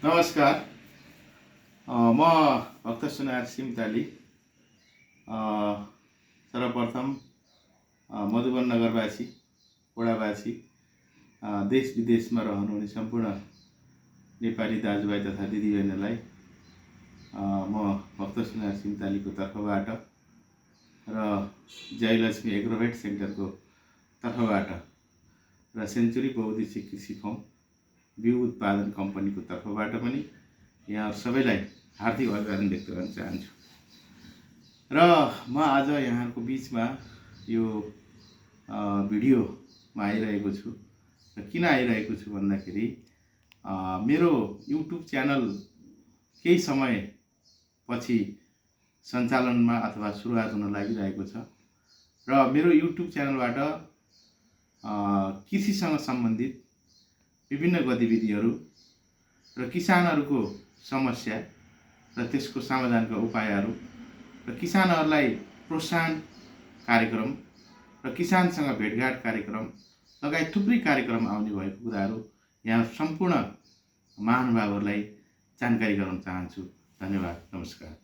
नमस्कार। म भक्त सुनार सिमताली। सर्वप्रथम मधुबन नगरवासी, वडावासी, देश विदेशमा रहनुहुने सम्पूर्ण नेपाली दाजुभाइ तथा दिदीबहिनीलाई म भक्त सुनार सिमतालीको तर्फबाट र जयलक्ष्मी एग्रोभेट सेन्टरको तर्फबाट र सेन्चुरी बहुउद्देश्यीय कृषि फर्म बिउ उत्पादन कम्पनीको तर्फबाट पनि यहाँ सबैलाई हार्दिक अभिवादन व्यक्त गर्न चाहन्छु। र म आज यहाँको बीचमा यो भिडियोमा आइरहेको छु। र किन आइरहेको छु भन्दाखेरि मेरो युट्युब च्यानल केही समय पछि सञ्चालनमा अथवा सुरुवात हुन लागिरहेको छ र मेरो युट्युब च्यानलबाट कृषिसँग सम्बन्धित विभिन्न गतिविधिहरू र किसानहरूको समस्या र त्यसको समाधानका उपायहरू र किसानहरूलाई प्रोत्साहन कार्यक्रम र किसानसँग भेटघाट कार्यक्रम लगायत थुप्रै कार्यक्रम आउने भएको कुराहरू यहाँ सम्पूर्ण महानुभावहरूलाई जानकारी गराउन चाहन्छु। धन्यवाद। नमस्कार।